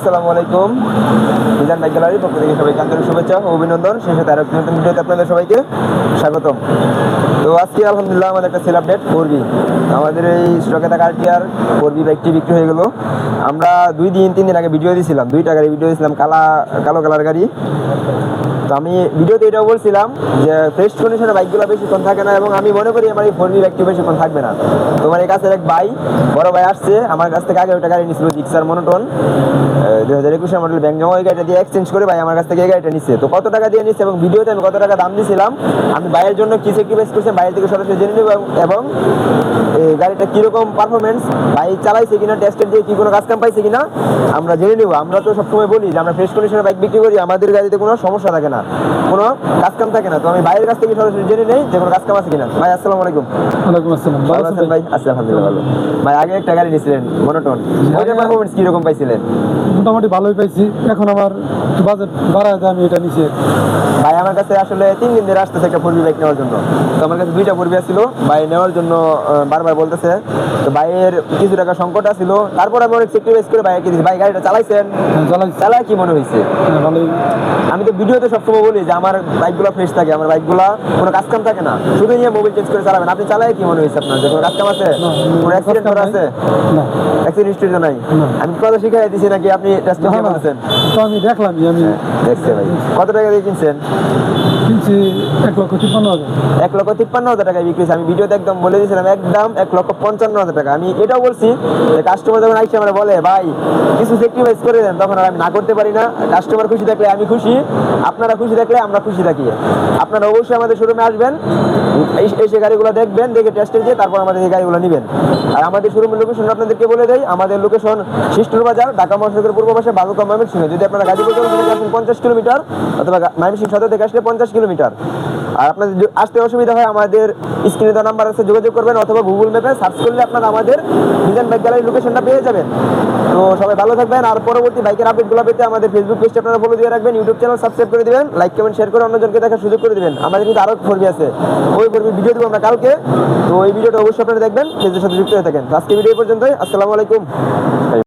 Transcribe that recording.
আসসালামু আলাইকুম। মিজান বাইক গ্যালারির পক্ষ থেকে সবাইকে আন্তরিক শুভেচ্ছা ও অভিনন্দন। সেই সাথে আরো নতুন ভিডিওতে আপনাদের সবাইকে স্বাগতম। তো আজকে আলহামদুলিল্লাহ আমাদের একটা সেল আপডেট করবি। আমাদের এই স্টকে থাকা আরটিআর করবি বাইকটি বিক্রি হয়ে গেল। আমরা 2-3 দিন আগে ভিডিও দিয়েছিলাম, 2টা গাড়ি ভিডিও দিয়েছিলাম, কালো কালার গাড়ি। তো আমি ভিডিওতে এটাও বলছিলাম যে ফ্রেশ কন্ডিশনে বাইকগুলো বেশিক্ষণ থাকে না, এবং আমি মনে করি আমার এই 4B বাইকটি বেশিক্ষণ থাকবে না। তোমার এই কাছে এক বড় ভাই আসছে আমার কাছ থেকে, আগে ওটা গাড়ি নিয়েছিল জিক্সার মনোটন 2021 মডেল ব্যাংক জমা, ওই গাড়িটা দিয়ে এক্সচেঞ্জ করে ভাই আমার কাছ থেকে এই গাড়িটা নিচ্ছে। তো কত টাকা দিয়ে নিচ্ছে এবং ভিডিওতে আমি কত টাকা দাম দিয়েছিলাম, আমি ভাইয়ের জন্য কি স্যাক্রিফাইস করছেন বাইরের থেকে সরাসরি জেনে নেব, এবং এই গাড়িটা কীরকম পারফরমেন্স, বাইক চালাইছে কিনা, টেস্টের দিয়ে কি কোনো কাজ কাম পাইছে কিনা আমরা জেনে নেব। আমরা তো সবসময় বলি যে আমরা ফ্রেশ কন্ডিশনে বাইক বিক্রি করি, আমাদের গাড়িতে কোনো সমস্যা থাকে না, কোনো কাজ কাম থাকে না। তো আমি ভাইয়ের কাছ থেকে সরাসরি জেনে নেই যে কোনো কাজ কাম আছে কিনা। ভাই আসসালামু আলাইকুম। ওয়ালাইকুম আসসালাম। ভালো আছেন ভাই? আছি আলহামদুলিল্লাহ ভালো। ভাই আগে একটা গাড়ি নিয়েছিলেন মনোটন, ওইটার পারফরমেন্স কিরকম পাইছিলেন? মোটামুটি ভালোই পাইছি। এখন আমার বাজেট বাড়ায় আমি এটা নিছি। ভাই আমার কাছে আসলে 3 দিন ধরে আসতেছে একটা 4B বাইক নেওয়ার জন্য। তো আমার কাছে 2টা 4B ছিল, ভাই নেওয়ার জন্য বারবার বলতেছে। তো ভাইয়ের কিছু টাকা সংকট ছিল, তারপর আমি অনেক স্যাক্রিফাইস করে ভাইকে দিয়েছি। ভাই গাড়িটা চালাইছেন, চালায় কি মনে হয়েছে? ভালোই। আমি তো ভিডিওতে সবসময় বলি যে আমার বাইকগুলো ফ্রেশ থাকে, আমার বাইকগুলো কোনো কাজ কাম থাকে না, শুধু নিয়ে মোবাইল চেঞ্জ করে চালাবেন। আপনি চালায় কি মনে হয়েছে আপনার? যে কোনো কাজ কাম আছে? কোনো অ্যাক্সিডেন্ট করা আছে? না, অ্যাক্সিডেন্ট হিস্ট্রি তো নাই। আমি কথা শিখাই দিছি নাকি আপনি টেস্ট করে বলছেন? তো আমি দেখলাম, আমি দেখছি ভাই। কত টাকা দিয়ে কিনছেন? কিনছি 1,53,000। 1,53,000 টাকায় বিক্রি হয়েছে। আমি ভিডিওতে একদম বলে দিয়েছিলাম একদম 1,55,000 টাকা। আমি এটাও বলছি যে কাস্টমার যখন আইসে আমরা বলে ভাই কিছু স্যাক্রিফাইস করে দেন, তখন আর আমি না করতে পারি না। কাস্টমার খুশি থাকলে আমি খুশি, আপনারা খুশি থাকলে আমরা খুশি থাকি। আপনারা অবশ্যই আমাদের শোরুমে আসবেন, এসে গাড়িগুলো দেখবেন, দেখে টেস্টে দিয়ে তারপর আমাদের এই গাড়িগুলো নেবেন। আর আমাদের শোরুমের লোকেশন আপনাদেরকে বলে দেয়। আমাদের লোকেশন শিষ্টুর বাজার, ঢাকা মহাসড়কের পূর্ব পাশে, বালুকা ময়মনসিংহ। যদি আপনারা গাজীপুর থেকে আসেন 50 কিলোমিটার, অথবা ময়মনসিংহ সদর থেকে আসলে 50 কিলোমিটার। আর আপনাদের আসতে অসুবিধা হয় আমাদের স্ক্রিনে দেওয়া নাম্বার আছে, যোগাযোগ করবেন, অথবা গুগল ম্যাপে সার্চ করলে আপনারা আমাদের মিজান বাইক গ্যালারির লোকেশনটা পেয়ে যাবেন। তো সবাই ভালো থাকবেন। আর পরবর্তী বাইকের আপডেটগুলো পেতে আমাদের ফেসবুক পেজটা আপনারা ফলো দিয়ে রাখবেন, ইউটিউব চ্যানেল সাবস্ক্রাইব করে দিবেন, লাইক কমেন্ট শেয়ার করে অন্যজনকে দেখার সুযোগ করে দিবেন। আমাদের কিন্তু আরও 4B আছে, ওই 4B ভিডিও দেবো আমরা কালকে। তো এই ভিডিওটা অবশ্যই আপনারা দেখবেন, পেজের সাথে যুক্ত হয়ে থাকেন। আজকে ভিডিও পর্যন্তই। আসসালামু আলাইকুম।